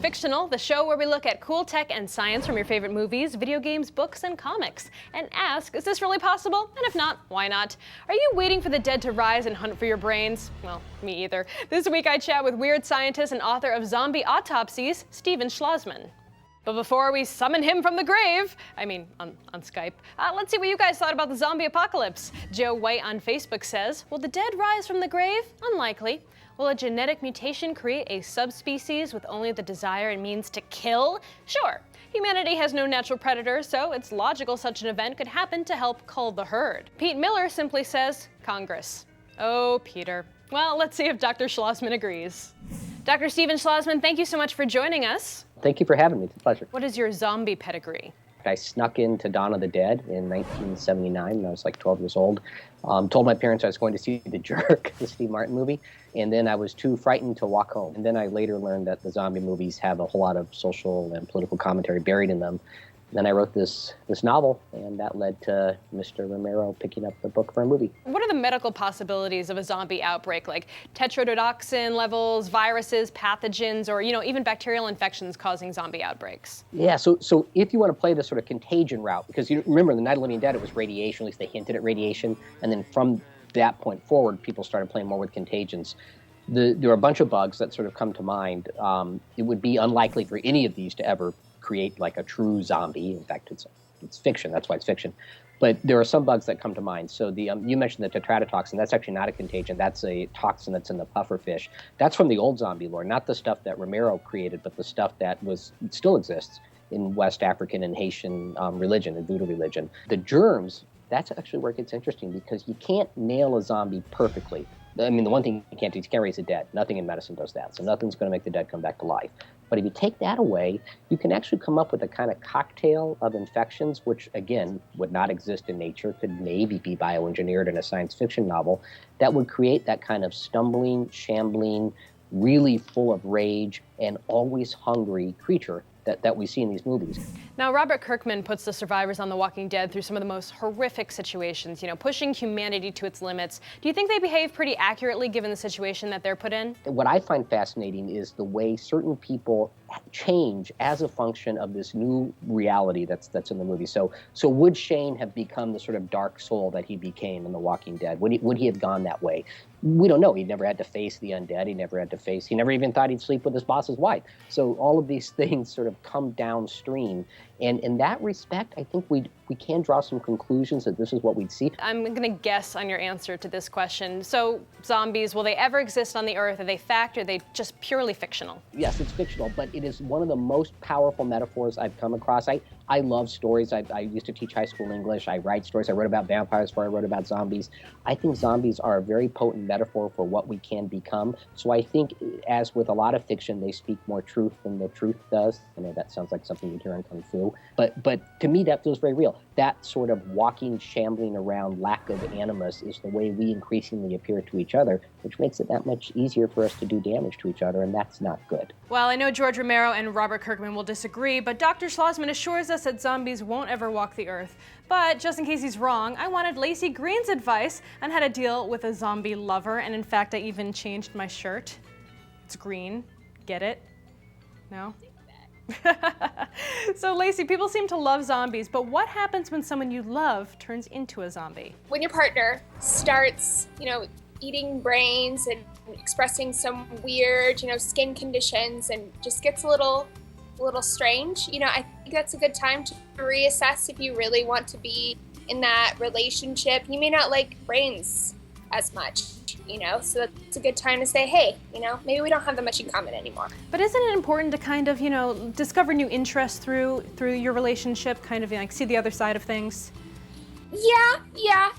Fictional, the show where we look at cool tech and science from your favorite movies, video games, books, and comics, and ask, is this really possible? And if not, why not? Are you waiting for the dead to rise and hunt for your brains? Well, me either. This week I chat with weird scientist and author of Zombie Autopsies, Schlozman. But before we summon him from the grave, on Skype, let's see what you guys thought about the zombie apocalypse. Joe White on Facebook says, will the dead rise from the grave? Unlikely. Will a genetic mutation create a subspecies with only the desire and means to kill? Sure. Humanity has no natural predator, so it's logical such an event could happen to help cull the herd. Pete Miller simply says, Congress. Oh, Peter. Well, let's see if Dr. Schlozman agrees. Dr. Stephen Schlozman, thank you so much for joining us. Thank you for having me. It's a pleasure. What is your zombie pedigree? I snuck into Dawn of the Dead in 1979 when I was like 12 years old. Told my parents I was going to see The Jerk, the Steve Martin movie, and then I was too frightened to walk home. And then I later learned that the zombie movies have a whole lot of social and political commentary buried in them. Then I wrote this novel, and that led to Mr. Romero picking up the book for a movie. What are the medical possibilities of a zombie outbreak, like tetrodotoxin levels, viruses, pathogens, or even bacterial infections causing zombie outbreaks? Yeah, so if you want to play the sort of contagion route, because you remember the Night of the Living Dead, it was radiation, at least they hinted at radiation, and then from that point forward, people started playing more with contagions. There are a bunch of bugs that sort of come to mind. It would be unlikely for any of these to ever create like a true zombie. In fact, it's fiction. That's why it's fiction. But there are some bugs that come to mind. So you mentioned the tetrodotoxin. That's actually not a contagion. That's a toxin that's in the pufferfish. That's from the old zombie lore, not the stuff that Romero created, but the stuff that still exists in West African and Haitian religion and voodoo religion. The germs, that's actually where it gets interesting because you can't nail a zombie perfectly. The one thing you can't do is you can't raise the dead. Nothing in medicine does that. So nothing's going to make the dead come back to life. But if you take that away, you can actually come up with a kind of cocktail of infections, which, again, would not exist in nature, could maybe be bioengineered in a science fiction novel, that would create that kind of stumbling, shambling, really full of rage, and always hungry creature that we see in these movies. Now, Robert Kirkman puts the survivors on The Walking Dead through some of the most horrific situations, pushing humanity to its limits. Do you think they behave pretty accurately given the situation that they're put in? What I find fascinating is the way certain people change as a function of this new reality that's in the movie. So would Shane have become the sort of dark soul that he became in The Walking Dead? Would he have gone that way? We don't know. He never had to face the undead. He never even thought he'd sleep with his boss's wife. So all of these things sort of come downstream. And in that respect, I think we can draw some conclusions that this is what we'd see. I'm going to guess on your answer to this question. So zombies, will they ever exist on the Earth? Are they fact or are they just purely fictional? Yes, it's fictional, but it is one of the most powerful metaphors I've come across. I love stories. I used to teach high school English. I write stories. I wrote about vampires before I wrote about zombies. I think zombies are a very potent metaphor for what we can become. So I think, as with a lot of fiction, they speak more truth than the truth does. I know that sounds like something you'd hear in Kung Fu, but to me that feels very real. That sort of walking, shambling around lack of animus is the way we increasingly appear to each other, which makes it that much easier for us to do damage to each other, and that's not good. Well, I know George Romero and Robert Kirkman will disagree, but Dr. Schlozman assures us that zombies won't ever walk the Earth. But just in case he's wrong, I wanted Laci Green's advice on how to deal with a zombie lover, and in fact, I even changed my shirt. It's green. Get it? No? So Laci, people seem to love zombies, but what happens when someone you love turns into a zombie? When your partner starts, eating brains and expressing some weird, skin conditions and just gets a little strange, I think that's a good time to reassess if you really want to be in that relationship. You may not like brains as much, so it's a good time to say, hey, maybe we don't have that much in common anymore. But isn't it important to kind of, discover new interests through your relationship, kind of like see the other side of things? Yeah.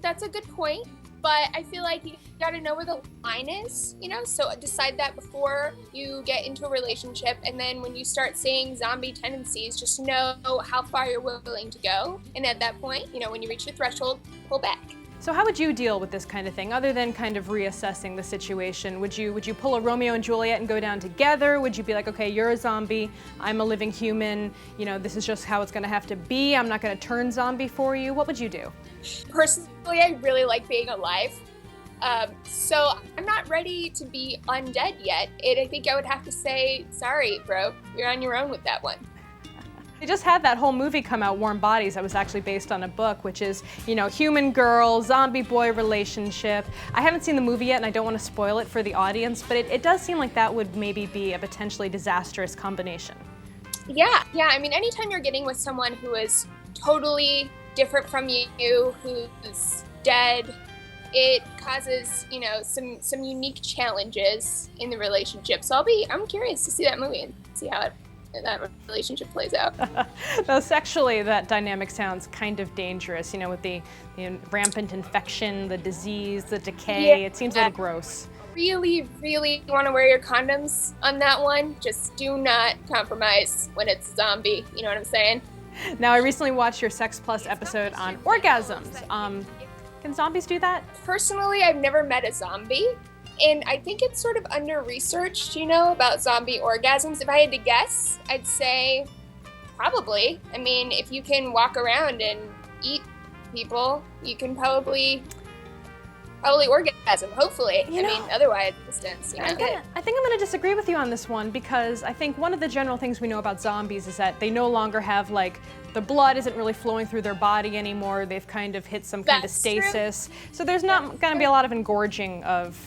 That's a good point. But I feel like you gotta know where the line is, so decide that before you get into a relationship. And then when you start seeing zombie tendencies, just know how far you're willing to go. And at that point, when you reach your threshold, pull back. So how would you deal with this kind of thing, other than kind of reassessing the situation? Would you pull a Romeo and Juliet and go down together? Would you be like, okay, you're a zombie, I'm a living human, this is just how it's gonna have to be, I'm not gonna turn zombie for you? What would you do? Personally, I really like being alive. So I'm not ready to be undead yet. I think I would have to say, sorry, bro, you're on your own with that one. They just had that whole movie come out, Warm Bodies, that was actually based on a book, which is, human girl, zombie boy relationship. I haven't seen the movie yet, and I don't want to spoil it for the audience, but it does seem like that would maybe be a potentially disastrous combination. Yeah. I mean, anytime you're getting with someone who is totally different from you, who's dead, it causes, some unique challenges in the relationship. So I'm curious to see that movie and see how that relationship plays out. Though sexually, that dynamic sounds kind of dangerous, with the rampant infection, the disease, the decay. It seems a little gross. Really, really want to wear your condoms on that one. Just do not compromise when it's a zombie. You know what I'm saying? Now, I recently watched your Sex Plus episode on orgasms. Can zombies do that? Personally, I've never met a zombie. And I think it's sort of under-researched, about zombie orgasms. If I had to guess, I'd say probably. I mean, if you can walk around and eat people, you can probably orgasm, hopefully. Otherwise, distance. I think I'm going to disagree with you on this one, because I think one of the general things we know about zombies is that they no longer have, the blood isn't really flowing through their body anymore. They've kind of hit some kind of stasis. True. So there's not going to be a lot of engorging of...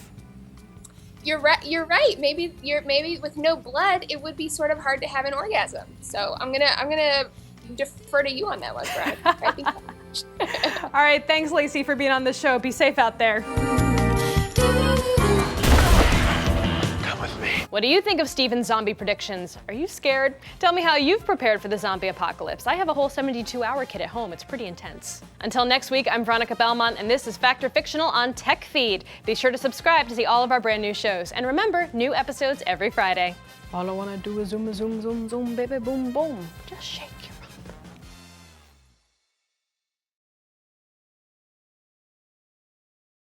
You're right. Maybe with no blood, it would be sort of hard to have an orgasm. So I'm gonna defer to you on that one, Brian. I think. All right, thanks, Laci, for being on the show. Be safe out there. Come with me. What do you think of Steven's zombie predictions? Are you scared? Tell me how you've prepared for the zombie apocalypse. I have a whole 72-hour kit at home. It's pretty intense. Until next week, I'm Veronica Belmont, and this is Factor Fictional on TechFeed. Be sure to subscribe to see all of our brand new shows. And remember, new episodes every Friday. All I wanna do is zoom, zoom, zoom, zoom, baby, boom, boom. Just shake your